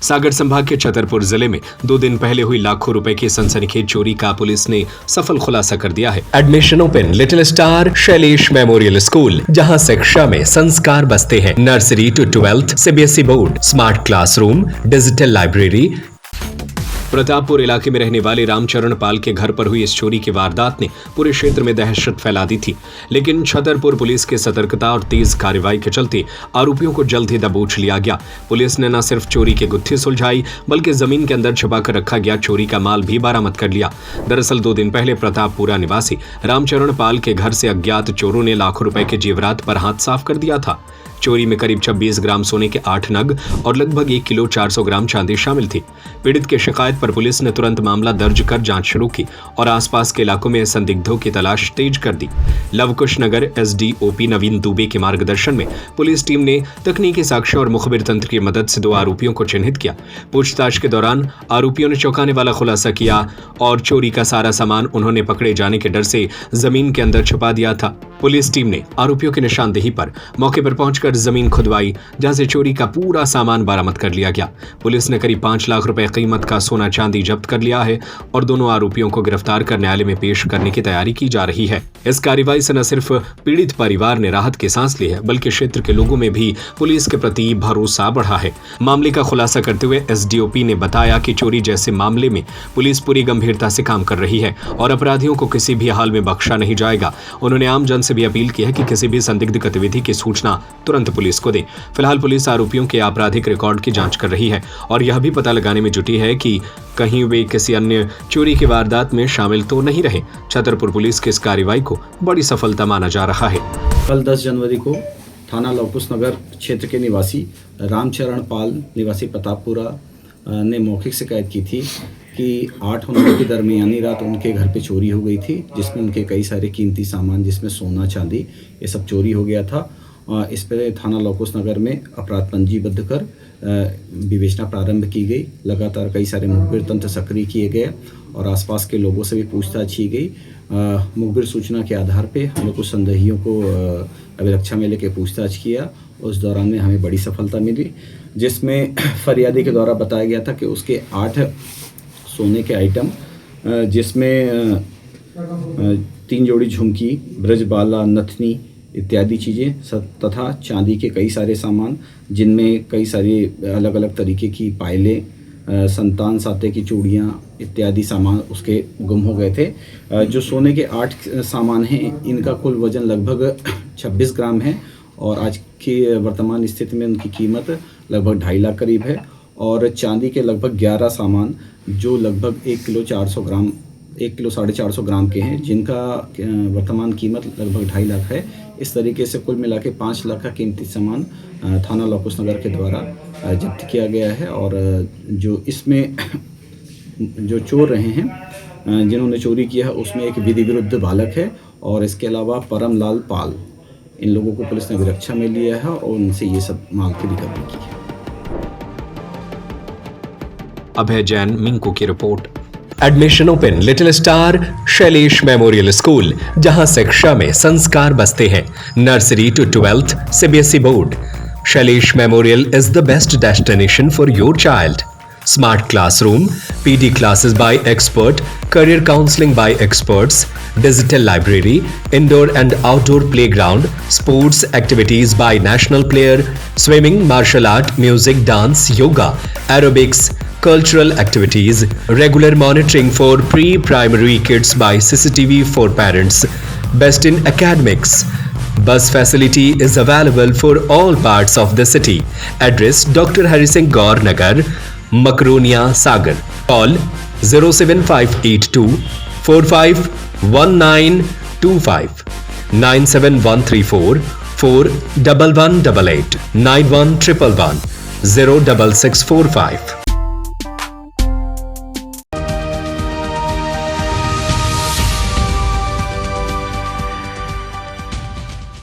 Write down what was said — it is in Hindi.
सागर संभाग के छतरपुर जिले में 2 दिन पहले हुई लाखों रुपए की सनसनीखेज चोरी का पुलिस ने सफल खुलासा कर दिया है। Admission open little star Shailesh memorial school, जहां शिक्षा में संस्कार बसते हैं। Nursery to 12th CBSE board, smart classroom, digital library. Pratappur इलाके में रहने वाले रामचरण पाल के घर पर हुई इस चोरी की वारदात ने पूरे क्षेत्र में दहशत फैला दी थी, लेकिन छतरपुर पुलिस की सतर्कता और तेज कार्रवाई के चलते आरोपियों को जल्द ही दबोच लिया गया। पुलिस ने न सिर्फ चोरी की गुत्थी सुलझाई, बल्कि जमीन के अंदर छुपा कर रखा गया चोरी का माल भी बरामद कर लिया। दरअसल 2 दिन पहले प्रतापपुरा निवासी रामचरण पाल के घर से अज्ञात चोरों ने लाखों रुपए के जेवरात पर हाथ साफ कर दिया था। चोरी में करीब 26 ग्राम सोने के 8 नग और लगभग 1 किलो 400 ग्राम चांदी शामिल थी। पीड़ित की शिकायत पर पुलिस ने तुरंत मामला दर्ज कर जांच शुरू की और आसपास के इलाकों में संदिग्धों की तलाश तेज कर दी। लवकुश नगर एसडीओपी नवीन दुबे के मार्गदर्शन में पुलिस टीम ने तकनीकी साक्ष्य और मुखबिर तंत्र की मदद से 2 आरोपियों को चिन्हित किया। पूछताछ के दौरान आरोपियों ने चौंकाने वाला खुलासा किया और चोरी का सारा सामान उन्होंने पकड़े जाने के डर से जमीन के अंदर छुपा दिया था। पुलिस टीम ने आरोपियों की निशानदेही पर मौके पर पहुंचकर जमीन खुदवाई, जहां से चोरी का पूरा सामान बरामद कर लिया गया। पुलिस ने करीब 5 लाख रुपए कीमत का सोना चांदी जब्त कर लिया है और दोनों आरोपियों को गिरफ्तार कर न्यायालय में पेश करने की तैयारी की जा रही है। इस कार्रवाई से न सिर्फ पीड़ित परिवार ने राहत की सांस ली है, बल्कि क्षेत्र के लोगों में भी पुलिस के प्रति भरोसा बढ़ा है। मामले का खुलासा करते हुए एसडीओपी ने बताया कि चोरी जैसे मामले में पुलिस पूरी गंभीरता से काम कर रही है और अपराधियों को किसी भी हाल में बख्शा नहीं जाएगा। उन्होंने आम जन से भी अपील की है कि किसी भी संदिग्ध गतिविधि की सूचना तुरंत पुलिस को दे। फिलहाल पुलिस आरोपियों के आपराधिक रिकॉर्ड की जांच कर रही है और यह भी पता लगाने में जुटी है कि कहीं वे किसी अन्य चोरी की वारदात में शामिल तो नहीं रहे। छतरपुर पुलिस की इस कार्रवाई को बड़ी सफलता माना जा रहा है। कल 10 जनवरी को थाना लवकुश नगर क्षेत्र के निवासी रामचरण पाल निवासी प्रतापपुरा ने मौखिक शिकायत की थी कि 8 और 9 की दरमियानी रात उनके घर पे चोरी हो गई थी, जिसमें उनके कई सारे कीमती सामान, जिसमें सोना चांदी ये सब चोरी हो गया था। इस पर थाना लवकुश नगर में अपराध पंजीबद्ध कर विवेचना प्रारंभ की गई। लगातार कई सारे मुखबिर तंत्र सक्रिय किए गए और आसपास के लोगों से भी पूछताछ की गई। मुखबिर सूचना के आधार पे हमने कुछ संदेहियों को अभिरक्षा में लेकर पूछताछ किया। उस दौरान में हमें बड़ी सफलता मिली, जिसमें फरियादी के द्वारा बताया गया था कि उसके 8 सोने के आइटम, जिसमें 3 जोड़ी झुमकी, ब्रजबाला, नथनी इत्यादि चीज़ें तथा चांदी के कई सारे सामान, जिनमें कई सारी अलग अलग तरीके की पायलें, संतान साथे की चूड़ियाँ इत्यादि सामान उसके गुम हो गए थे। जो सोने के 8 सामान हैं, इनका कुल वजन लगभग 26 ग्राम है और आज की वर्तमान स्थिति में उनकी कीमत लगभग 2.5 लाख करीब है। और चांदी के लगभग 11 सामान, जो लगभग 1 किलो 400 ग्राम 1 किलो 450 ग्राम के हैं, जिनका वर्तमान कीमत लगभग 2.5 लाख है। इस तरीके से कुल मिला के 5 लाख का कीमती सामान थाना लवकुश नगर के द्वारा जब्त किया गया है। और जो इसमें जो चोर रहे हैं, जिन्होंने चोरी किया है, उसमें एक विधि विरुद्ध बालक है और इसके अलावा परमलाल पाल, इन लोगों को पुलिस ने अभिरक्षा में लिया है और उनसे ये सब माल की रिकवरी की है। अभय जैन, मिंकू की रिपोर्ट। Admission open little star Shailesh memorial school, जहां शिक्षा में संस्कार बसते हैं। Nursery to 12th CBSE board. Shailesh memorial is the best destination for your child. Smart classroom, PD classes by expert, career counseling by experts, digital library, indoor and outdoor playground, sports activities by national player, swimming, martial art, music, dance, yoga, aerobics, cultural activities, regular monitoring for pre-primary kids by CCTV for parents, best in academics. Bus facility is available for all parts of the city. Address Dr. Hari Singh Gaur Nagar, Makronia, Sagar. Call 07582 451925 97134 41188 91111 06645.